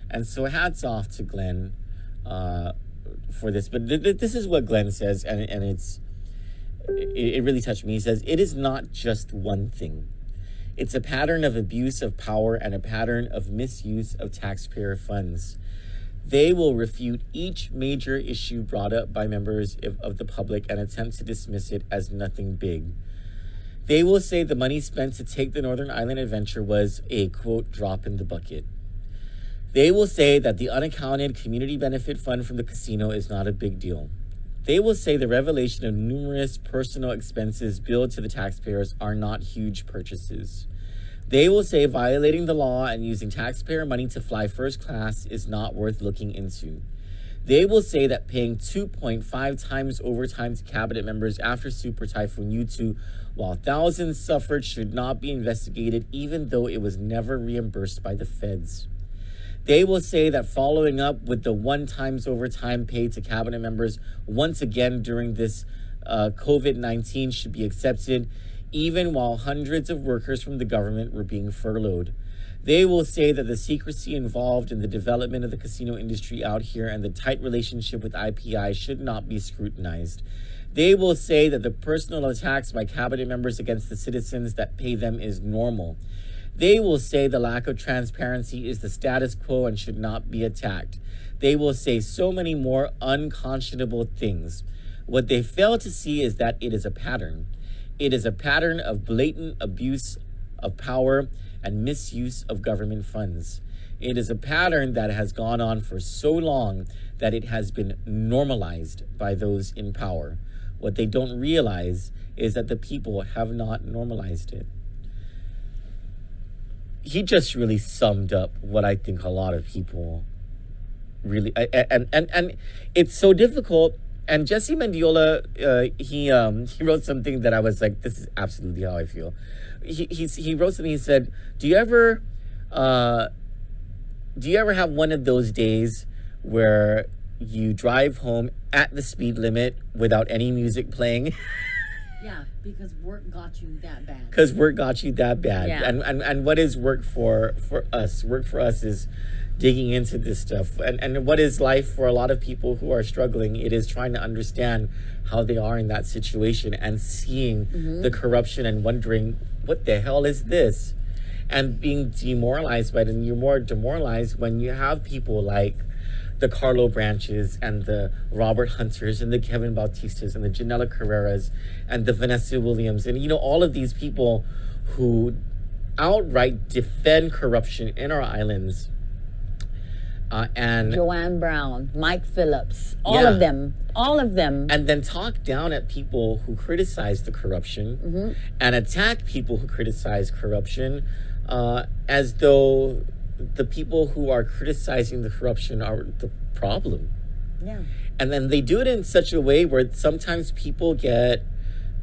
And so hats off to Glenn for this. But this is what Glenn says, and it really touched me. He says, it is not just one thing. It's a pattern of abuse of power and a pattern of misuse of taxpayer funds. They will refute each major issue brought up by members of the public and attempt to dismiss it as nothing big. They will say the money spent to take the Northern Ireland adventure was a, quote, drop in the bucket. They will say that the unaccounted community benefit fund from the casino is not a big deal. They will say the revelation of numerous personal expenses billed to the taxpayers are not huge purchases. They will say violating the law and using taxpayer money to fly first class is not worth looking into. They will say that paying 2.5 times overtime to cabinet members after Super Typhoon U2 while thousands suffered should not be investigated, even though it was never reimbursed by the feds. They will say that following up with the 1 times overtime paid to cabinet members once again during this COVID-19 should be accepted, even while hundreds of workers from the government were being furloughed. They will say that the secrecy involved in the development of the casino industry out here and the tight relationship with IPI should not be scrutinized. They will say that the personal attacks by cabinet members against the citizens that pay them is normal. They will say the lack of transparency is the status quo and should not be attacked. They will say so many more unconscionable things. What they fail to see is that it is a pattern. It is a pattern of blatant abuse of power and misuse of government funds. It is a pattern that has gone on for so long that it has been normalized by those in power. What they don't realize is that the people have not normalized it. He just really summed up what I think a lot of people really, and it's so difficult. And Jesse Mendiola, he wrote something that I was like, this is absolutely how I feel. He wrote something. He said, do you ever have one of those days where you drive home at the speed limit without any music playing? Yeah, because work got you that bad. Because work got you that bad. Yeah. And what is work for us? Work for us is digging into this stuff. And what is life for a lot of people who are struggling? It is trying to understand how they are in that situation and seeing the corruption and wondering, what the hell is this? And being demoralized by it. And you're more demoralized when you have people like the Carlo Branches and the Robert Hunters and the Kevin Bautistas and the Janela Carreras and the Vanessa Williams and, all of these people who outright defend corruption in our islands. And Joanne Brown, Mike Phillips, all of them. And then talk down at people who criticize the corruption and attack people who criticize corruption as though the people who are criticizing the corruption are the problem. Yeah. And then they do it in such a way where sometimes people get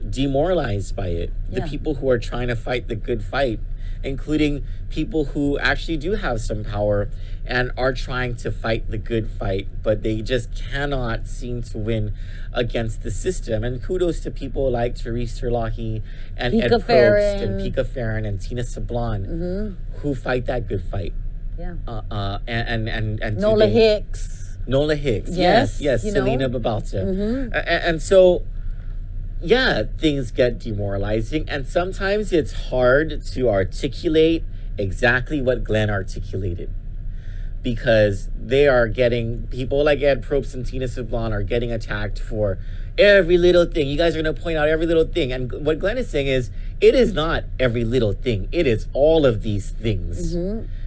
demoralized by it. The people who are trying to fight the good fight, including people who actually do have some power and are trying to fight the good fight, but they just cannot seem to win against the system. And kudos to people like Therese Terlahi and Ed Probst and Pika Farron and Tina Sablon who fight that good fight. Yeah. And Nola Hicks. Yes. Selena Babalta. And so, things get demoralizing, and sometimes it's hard to articulate exactly what Glenn articulated, because they are getting, people like Ed Probst and Tina Sablon are getting attacked for every little thing. You guys are going to point out every little thing. And what Glenn is saying is, it is not every little thing. It is all of these things.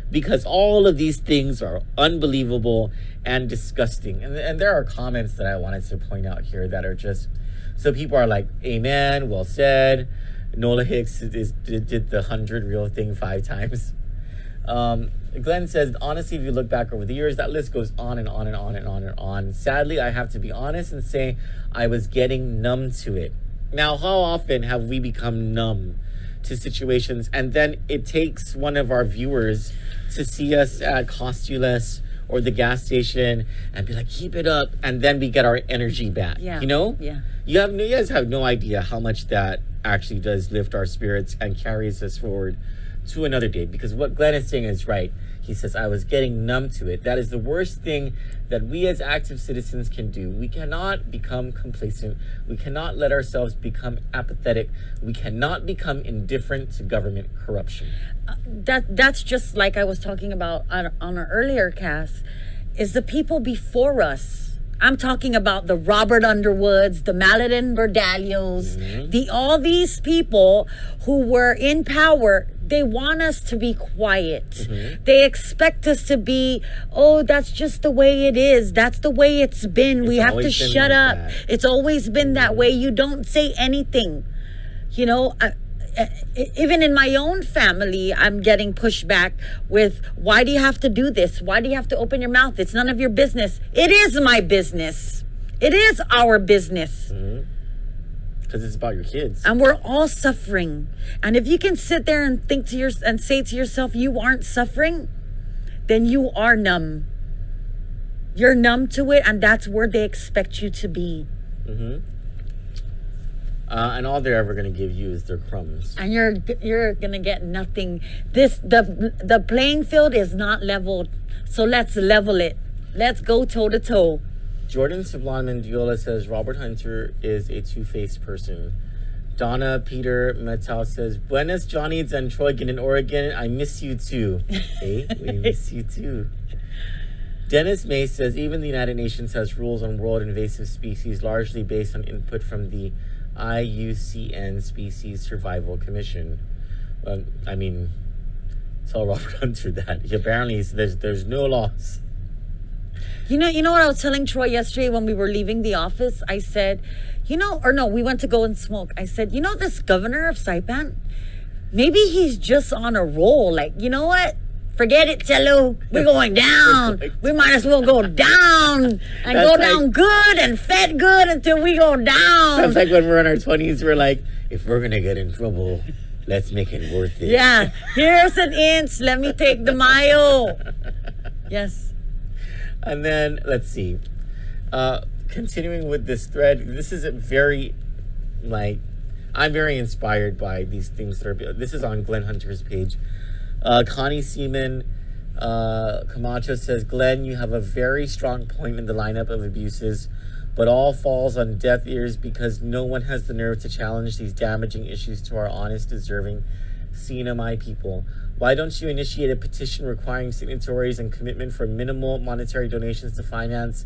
Because all of these things are unbelievable and disgusting. And there are comments that I wanted to point out here that are just, so people are like, amen, well said. Nola Hicks did the 100 real thing 5 times. Glenn says, honestly, if you look back over the years, that list goes on and on and on and on and on. Sadly, I have to be honest and say I was getting numb to it. Now, how often have we become numb to situations, and then it takes one of our viewers to see us at Costuless or the gas station and be like, keep it up, and then we get our energy back. Yeah. You guys have no idea how much that actually does lift our spirits and carries us forward to another day, because what Glenn is saying is right. He says, I was getting numb to it. That is the worst thing that we as active citizens can do. We cannot become complacent. We cannot let ourselves become apathetic. We cannot become indifferent to government corruption. That's just like I was talking about on an earlier cast, is the people before us. I'm talking about the Robert Underwoods, the Maladin Berdalios, all these people who were in power. They want us to be quiet. They expect us to be, oh, that's just the way it is. That's the way it's been. We have to shut up. It's always been that way. You don't say anything. You know, even in my own family, I'm getting pushback with, why do you have to do this? Why do you have to open your mouth? It's none of your business. It is my business. It is our business. Because it's about your kids. And we're all suffering. And if you can sit there and think to and say to yourself, you aren't suffering, then you are numb. You're numb to it, and that's where they expect you to be. And all they're ever going to give you is their crumbs. And you're going to get nothing. The playing field is not leveled. So let's level it. Let's go toe to toe. Jordan Sublime Mendiola says Robert Hunter is a two-faced person. Donna Peter Metal says, Buenas Johnny's and Troygan in Oregon. I miss you too. Hey, we miss you too. Dennis May says, even the United Nations has rules on world invasive species largely based on input from the IUCN Species Survival Commission. I mean, tell Robert Hunter that. Apparently, there's no laws. You know what I was telling Troy yesterday when we were leaving the office? I said, we went to go and smoke. I said, this governor of Saipan, maybe he's just on a roll. Like, you know what? Forget it, Cello. We're going down. We might as well go down and go down good and fed good until we go down. That's like when we're in our 20s, we're like, if we're going to get in trouble, let's make it worth it. Yeah. Here's an inch. Let me take the mile. Yes. And then, let's see. Continuing with this thread, this is a very, I'm very inspired by these things that are, this is on Glenn Hunter's page. Connie Seaman Camacho says, Glenn, you have a very strong point in the lineup of abuses, but all falls on deaf ears because no one has the nerve to challenge these damaging issues to our honest, deserving CNMI people. Why don't you initiate a petition requiring signatories and commitment for minimal monetary donations to finance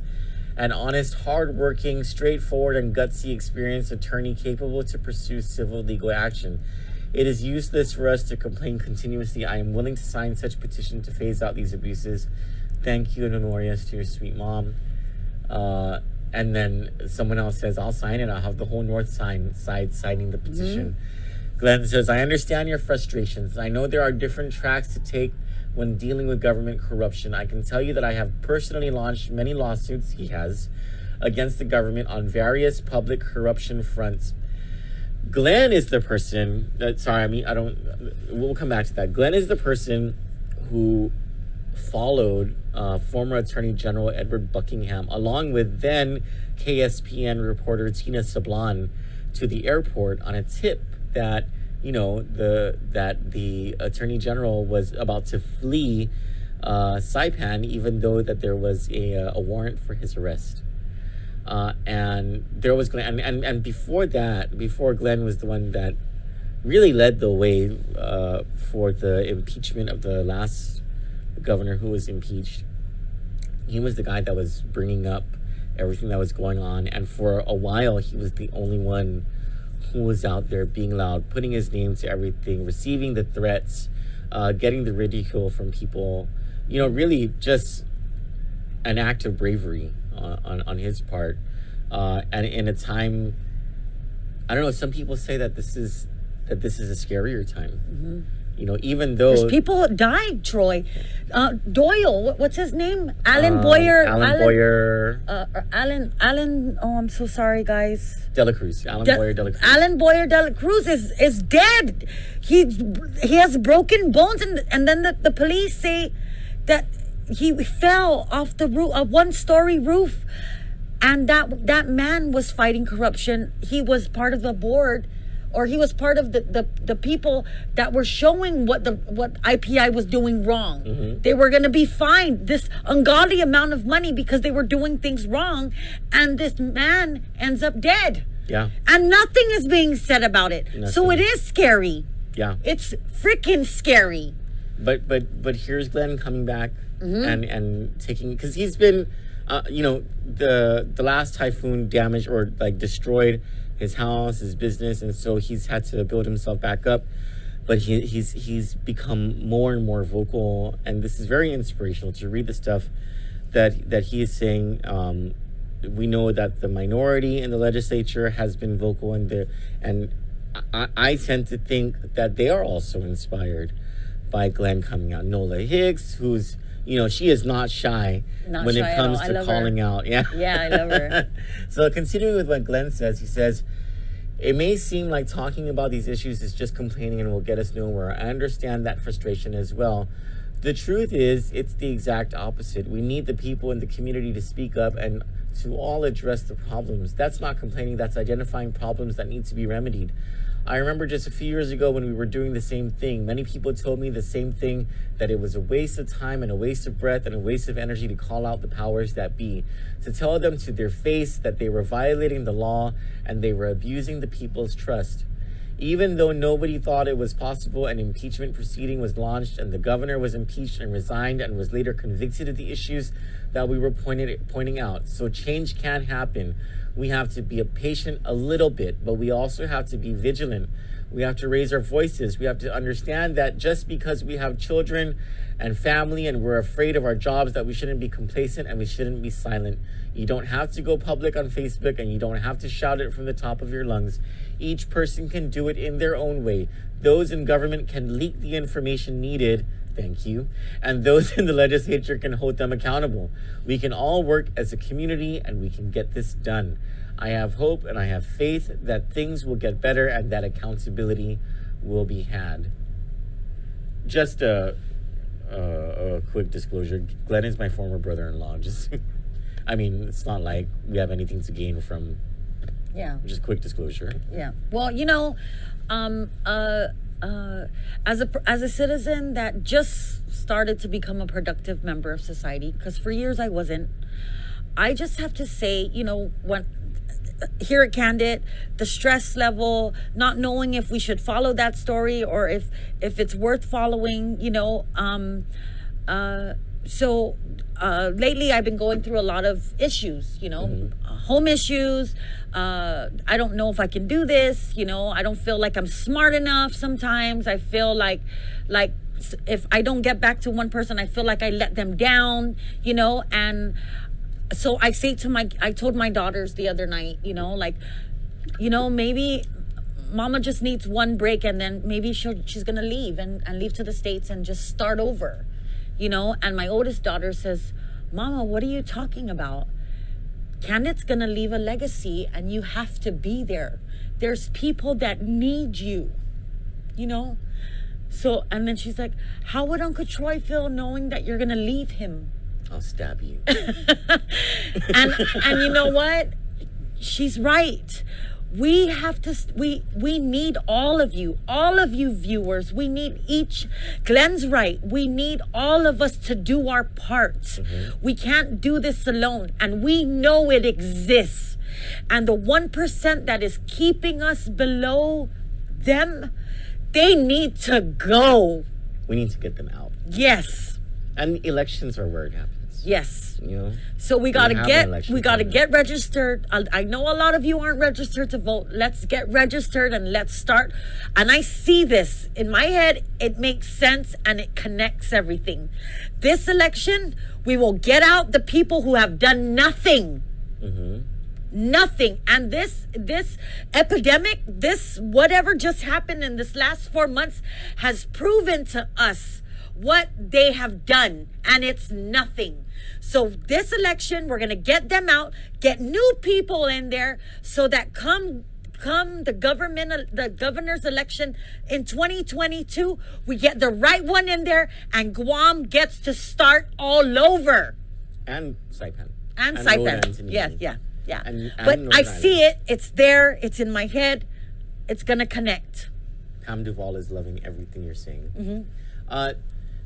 an honest, hardworking, straightforward, and gutsy experienced attorney capable to pursue civil legal action? It is useless for us to complain continuously. I am willing to sign such petition to phase out these abuses. Thank you, in memorias to your sweet mom. And then someone else says, I'll sign it. I'll have the whole north side signing the petition. Glenn says, I understand your frustrations. I know there are different tracks to take when dealing with government corruption. I can tell you that I have personally launched many lawsuits, he has, against the government on various public corruption fronts. Glenn is the person we'll come back to that. Glenn is the person who followed former Attorney General Edward Buckingham, along with then KSPN reporter Tina Sablan, to the airport on a tip that the Attorney General was about to flee Saipan, even though that there was a warrant for his arrest. And there was Glenn, and before Glenn was the one that really led the way for the impeachment of the last governor who was impeached. He was the guy that was bringing up everything that was going on, and for a while he was the only one who was out there being loud, putting his name to everything, receiving the threats, getting the ridicule from people. Really just an act of bravery on his part. And in a time, I don't know, some people say that this is a scarier time. Even though there's people died, Troy. Doyle, what's his name? Alan Boyer. Alan. Oh, I'm so sorry, guys. Dela Cruz. Boyer Dela Cruz. Alan Boyer Dela Cruz is dead. He has broken bones, and then the police say that he fell off the roof, a one-story roof, and that man was fighting corruption. He was part of the board or he was part of the people that were showing what IPI was doing wrong. Mm-hmm. They were going to be fined this ungodly amount of money because they were doing things wrong, and this man ends up dead. Yeah. And nothing is being said about it. Nothing. So it is scary. Yeah. It's freaking scary. But here's Glenn coming back Mm-hmm. and taking, because he's been, the last typhoon damaged or like destroyed his house, his business, and so he's had to build himself back up. But he's become more and more vocal, and this is very inspirational to read the stuff that he is saying. We know that the minority in the legislature has been vocal, and I tend to think that they are also inspired by Glenn coming out. Nola Hicks, who's, she is not shy when it comes to calling out. Yeah. Yeah, I love her. So continuing with what Glenn says, he says, it may seem like talking about these issues is just complaining and will get us nowhere. I understand that frustration as well. The truth is, it's the exact opposite. We need the people in the community to speak up and to all address the problems. That's not complaining, that's identifying problems that need to be remedied. I remember just a few years ago when we were doing the same thing, many people told me the same thing, that it was a waste of time and a waste of breath and a waste of energy to call out the powers that be, to tell them to their face that they were violating the law and they were abusing the people's trust. Even though nobody thought it was possible, an impeachment proceeding was launched and the governor was impeached and resigned and was later convicted of the issues that we were pointing out. So change can happen. We have to be patient a little bit, but we also have to be vigilant. We have to raise our voices. We have to understand that just because we have children and family and we're afraid of our jobs, that we shouldn't be complacent and we shouldn't be silent. You don't have to go public on Facebook and you don't have to shout it from the top of your lungs. Each person can do it in their own way. Those in government can leak the information needed, thank you, and those in the legislature can hold them accountable. We can all work as a community and we can get this done. I have hope and I have faith that things will get better and that accountability will be had. Just a quick disclosure, Glenn is my former brother-in-law. It's not like we have anything to gain from. Yeah. Just quick disclosure. Yeah. Well, as a citizen that just started to become a productive member of society, because for years I wasn't, I just have to say, when here at Kandit, the stress level, not knowing if we should follow that story or if it's worth following, so lately I've been going through a lot of issues, home issues. I don't know if I can do this, I don't feel like I'm smart enough sometimes. I feel like if I don't get back to one person, I feel like I let them down, and so I told my daughters the other night, maybe mama just needs one break and then maybe she's gonna leave and leave to the States and just start over, and my oldest daughter says, Mama, what are you talking about? Kandit's gonna leave a legacy and you have to be there. There's people that need you, So, and then she's like, how would Uncle Troy feel knowing that you're gonna leave him? I'll stab you. and you know what? She's right. We have to, we need all of you viewers. We need Glenn's right. We need all of us to do our parts. Mm-hmm. We can't do this alone. And we know it exists. And the 1% that is keeping us below them, they need to go. We need to get them out. Yes. And elections are where it happens. Yes. So we gotta get registered. I know a lot of you aren't registered to vote. Let's get registered and let's start. And I see this in my head. It makes sense and it connects everything. This election, we will get out the people who have done nothing. Mm-hmm. Nothing. And this epidemic, this whatever just happened in this last 4 months has proven to us what they have done, and it's nothing. So this election, we're going to get them out, get new people in there, so that come the governor's election in 2022, we get the right one in there, and Guam gets to start all over. And Saipan. And Saipan. Yeah. And but I see it. It's there. It's in my head. it's going to connect. Pam Duvall is loving everything you're saying. Mm-hmm.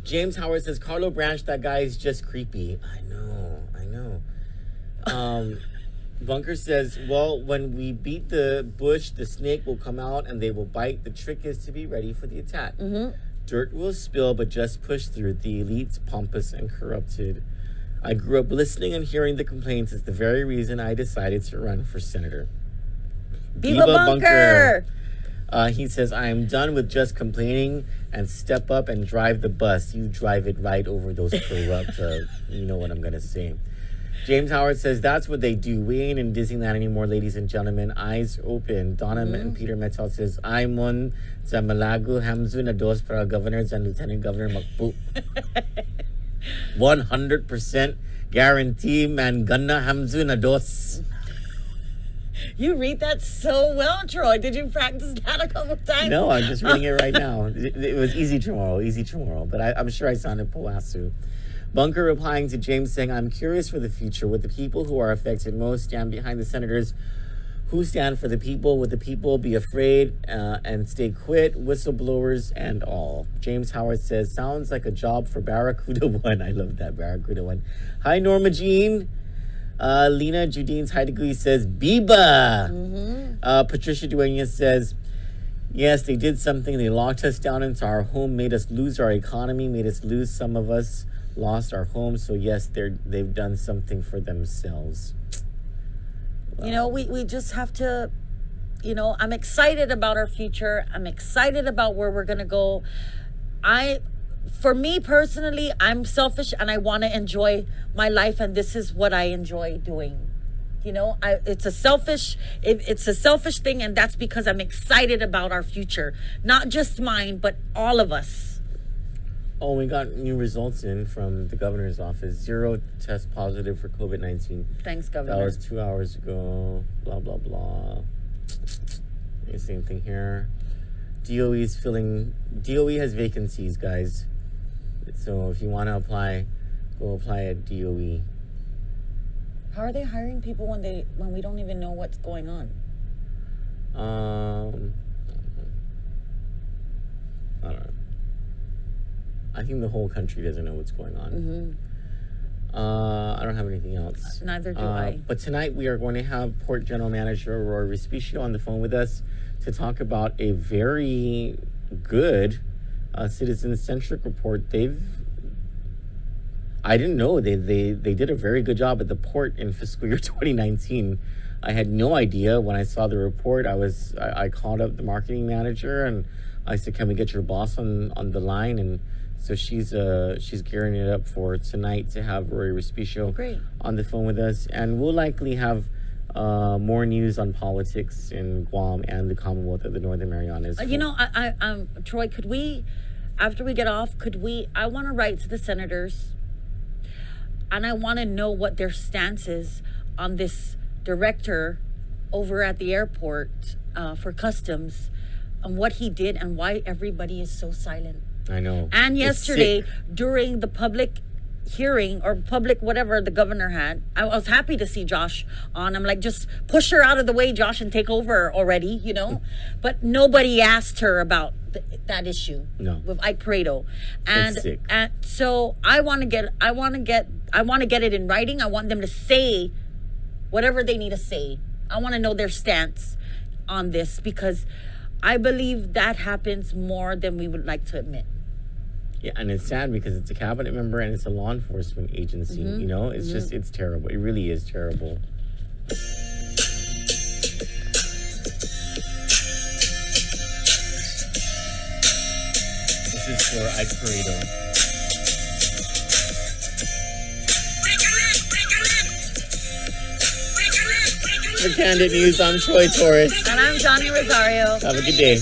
James Howard says, Carlo Branch, that guy is just creepy. I know. Bunker says, well, when we beat the bush, the snake will come out and they will bite. The trick is to be ready for the attack. Mm-hmm. Dirt will spill, but just push through. The elites, pompous and corrupted. I grew up listening and hearing the complaints. It's the very reason I decided to run for senator. Viva Bunker! He says, I am done with just complaining and step up and drive the bus. You drive it right over those corrupt, you know what I'm going to say. James Howard says, that's what they do. We ain't in Disneyland anymore, ladies and gentlemen. Eyes open. Donna and Peter Metal says, I'm on sa Malago Hamzu na dos para governors and lieutenant governor Makpu. 100% guarantee man ganna Hamzu na dos. You read that so well, Troy. Did you practice that a couple times? No, I'm just reading it right now. It was easy tomorrow. But I'm sure I sounded Powasu. Bunker replying to James saying, I'm curious for the future. Would the people who are affected most stand behind the senators who stand for the people? Would the people be afraid and stay quit? Whistleblowers and all. James Howard says, sounds like a job for Barracuda 1. I love that, Barracuda 1. Hi, Norma Jean. Lena Judine's high degree says, Biba. Patricia Duenas says, yes, they did something. They locked us down into our home, made us lose our economy, made us lose. Some of us lost our homes. So yes, they've done something for themselves. Wow. You know, we just have to, you know, I'm excited about our future. I'm excited about where we're going to go. For me personally, I'm selfish and I want to enjoy my life, and this is what I enjoy doing. You know, it's a selfish thing, and that's because I'm excited about our future. Not just mine, but all of us. Oh, we got new results in from the governor's office. 0 test positive for COVID-19. Thanks, Governor. That was 2 hours ago. Blah, blah, blah. Same thing here. DOE has vacancies, guys. So if you want to apply, go apply at DOE. How are they hiring people when we don't even know what's going on? I don't know. I think the whole country doesn't know what's going on. I don't have anything else. Neither do I. But tonight we are going to have Port General Manager Roy Respicio on the phone with us to talk about a very good citizen-centric report. I didn't know they did a very good job at the port in fiscal year 2019. I had no idea when I saw the report. I called up the marketing manager and I said, "Can we get your boss on the line?" And so she's gearing it up for tonight to have Roy Respicio on the phone with us, and we'll likely have more news on politics in Guam and the Commonwealth of the Northern Marianas. You know, Troy, could we, after we get off, I want to write to the senators, and I want to know what their stance is on this director over at the airport for customs, and what he did and why everybody is so silent. I know. And yesterday, during the public hearing or public whatever the governor had, I was happy to see Josh on. I'm like, just push her out of the way, Josh, and take over already, you know. But nobody asked her about that issue with Ike Pareto, and so I want to get it in writing. I want them to say whatever they need to say. I want to know their stance on this, because I believe that happens more than we would like to admit. Yeah, and it's sad because it's a cabinet member and it's a law enforcement agency. You know, it's just, it's terrible. It really is terrible. This is for Ike Pareto. For Candid News, I'm Troy Torres. And I'm Johnny Rosario. Have a good day.